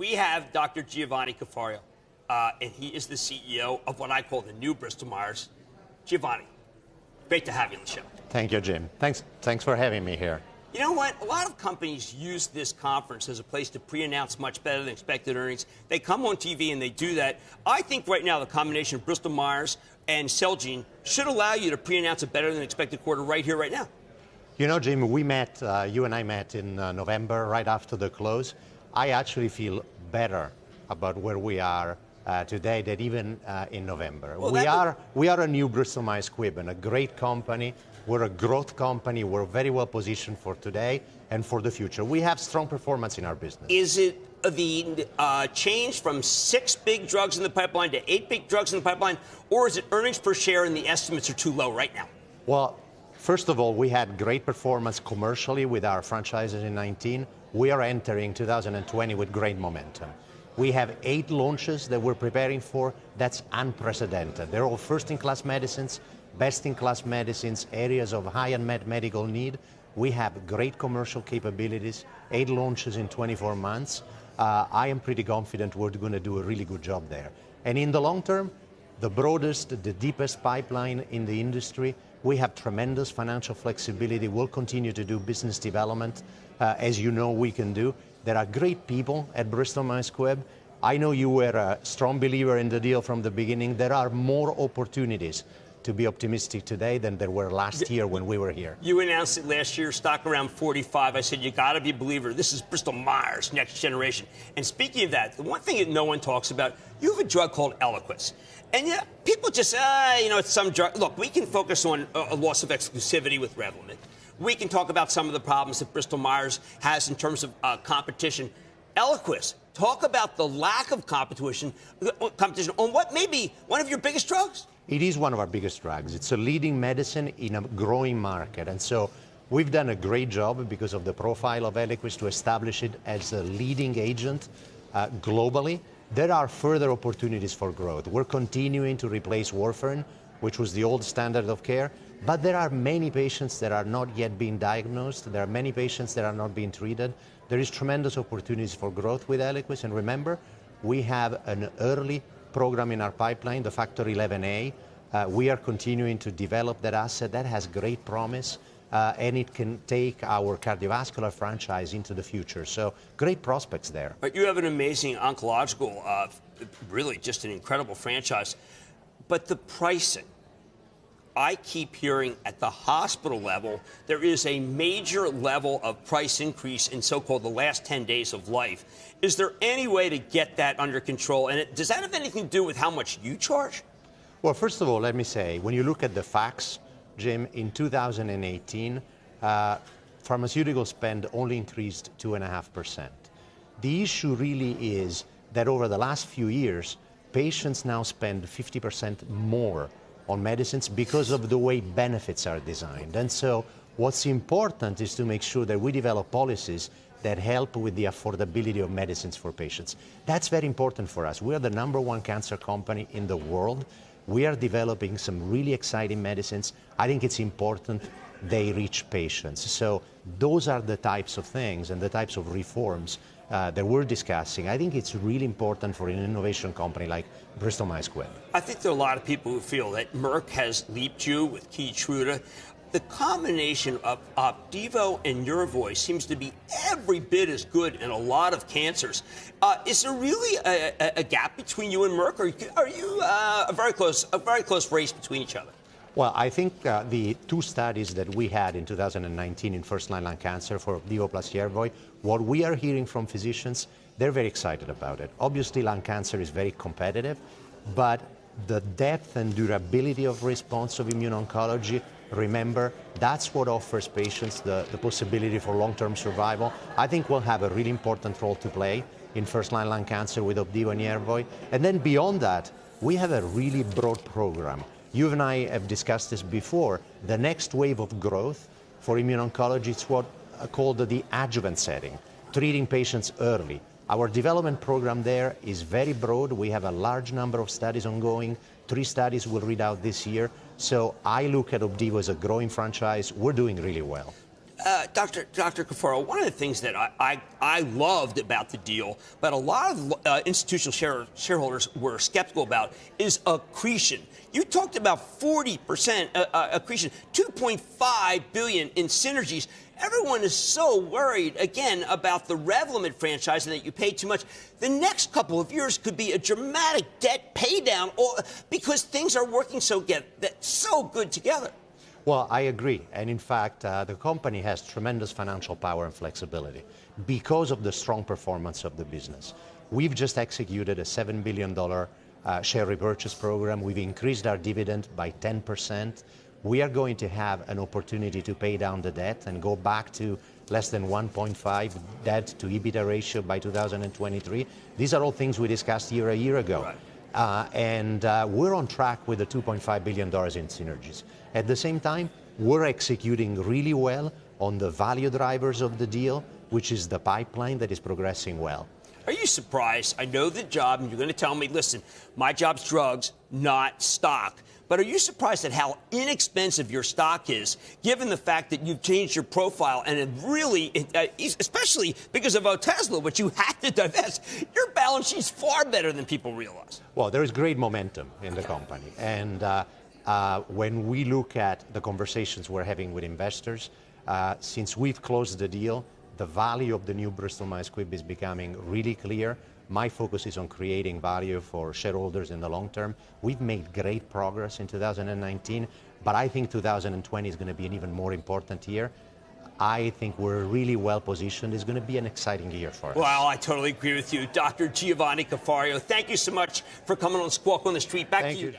We have Dr. Giovanni Caforio, and he is the CEO of what I call the new Bristol-Myers. Giovanni, great to have you on the show. Thank you, Jim. Thanks for having me here. You know what? A lot of companies use this conference as a place to pre-announce much better than expected earnings. They come on TV and they do that. I think right now the combination of Bristol-Myers and Celgene should allow you to pre-announce a better than expected quarter right here, right now. You know, Jim, we met, you and I met in November, right after the close. I actually feel better about where we are today than even in November. Well, we are a new Bristol-Myers Squibb, and a great company. We're a growth company. We're very well positioned for today and for the future. We have strong performance in our business. Is it the change from 6 big drugs in the pipeline to 8 big drugs in the pipeline, or is it earnings per share and the estimates are too low right now? Well, first of all, we had great performance commercially with our franchises in 2019. We are entering 2020 with great momentum. We have 8 launches that we're preparing for. That's unprecedented. They're all first-in-class medicines, best-in-class medicines, areas of high unmet medical need. We have great commercial capabilities, 8 launches in 24 months. I am pretty confident we're going to do a really good job there. And in the long term, the broadest, the deepest pipeline in the industry. We have tremendous financial flexibility. We'll continue to do business development, as you know we can do. There are great people at Bristol-Myers Squibb. I know you were a strong believer in the deal from the beginning. There are more opportunities to be optimistic today than there were last year when we were here. You announced it last year, stock around 45. I said, you got to be a believer. This is Bristol-Myers, next generation. And speaking of that, the one thing that no one talks about, you have a drug called Eliquis. And yeah, people just say, it's some drug. Look, we can focus on a loss of exclusivity with Revlimid. We can talk about some of the problems that Bristol-Myers has in terms of competition. Eliquis, talk about the lack of competition on what may be one of your biggest drugs. It is one of our biggest drugs. It's a leading medicine in a growing market. And so we've done a great job because of the profile of Eliquis to establish it as a leading agent globally. There are further opportunities for growth. We're continuing to replace warfarin, which was the old standard of care. But there are many patients that are not yet being diagnosed. There are many patients that are not being treated. There is tremendous opportunities for growth with Eliquis. And remember, we have an early program in our pipeline, the Factor XIa. We are continuing to develop that asset. That has great promise, and it can take our cardiovascular franchise into the future. So great prospects there. But you have an amazing oncological, really just an incredible franchise. But the pricing, I keep hearing at the hospital level, there is a major level of price increase in so-called the last 10 days of life. Is there any way to get that under control? And does that have anything to do with how much you charge? Well, first of all, let me say, when you look at the facts, Jim, in 2018, pharmaceutical spend only increased 2.5%. The issue really is that over the last few years, patients now spend 50% more on medicines because of the way benefits are designed. And so what's important is to make sure that we develop policies that help with the affordability of medicines for patients. That's very important for us. We are the #1 cancer company in the world. We are developing some really exciting medicines. I think it's important they reach patients. So those are the types of things and the types of reforms that we're discussing. I think it's really important for an innovation company like Bristol-Myers Squibb. I think there are a lot of people who feel that Merck has leaped you with Keytruda. The combination of Opdivo and Yervoy seems to be every bit as good in a lot of cancers. Is there really a gap between you and Merck, or are you a very close race between each other? Well, I think the 2 studies that we had in 2019 in first-line lung cancer for Opdivo plus Yervoy, what we are hearing from physicians, they're very excited about it. Obviously, lung cancer is very competitive, but the depth and durability of response of immuno-oncology, remember, that's what offers patients the possibility for long-term survival. I think we'll have a really important role to play in first-line lung cancer with Opdivo and Yervoy. And then beyond that, we have a really broad program. You and I have discussed this before. The next wave of growth for immuno-oncology is what called the adjuvant setting, treating patients early. Our development program there is very broad. We have a large number of studies ongoing. 3 studies will read out this year. So I look at Opdivo as a growing franchise. We're doing really well. Dr. Caforio, one of the things that I loved about the deal, but a lot of institutional shareholders were skeptical about, is accretion. You talked about 40% accretion, $2.5 billion in synergies. Everyone is so worried, again, about the Revlimid franchise and that you paid too much. The next couple of years could be a dramatic debt pay down because things are working so good together. Well, I agree. And in fact, the company has tremendous financial power and flexibility because of the strong performance of the business. We've just executed a $7 billion share repurchase program. We've increased our dividend by 10%. We are going to have an opportunity to pay down the debt and go back to less than 1.5 debt to EBITDA ratio by 2023. These are all things we discussed a year ago. Right. We're on track with the $2.5 billion in synergies. At the same time, we're executing really well on the value drivers of the deal, which is the pipeline that is progressing well. Are you surprised? I know the job, and you're going to tell me, listen, my job's drugs, not stock. But are you surprised at how inexpensive your stock is, given the fact that you've changed your profile and it really, especially because of Otezla, which you had to divest, your balance sheet's far better than people realize? Well, there is great momentum in the company. And when we look at the conversations we're having with investors, since we've closed the deal, the value of the new Bristol-Myers Squibb is becoming really clear. My focus is on creating value for shareholders in the long term. We've made great progress in 2019, but I think 2020 is going to be an even more important year. I think we're really well positioned. It's going to be an exciting year for us. Well, I totally agree with you. Dr. Giovanni Caforio, thank you so much for coming on Squawk on the Street. Back to you.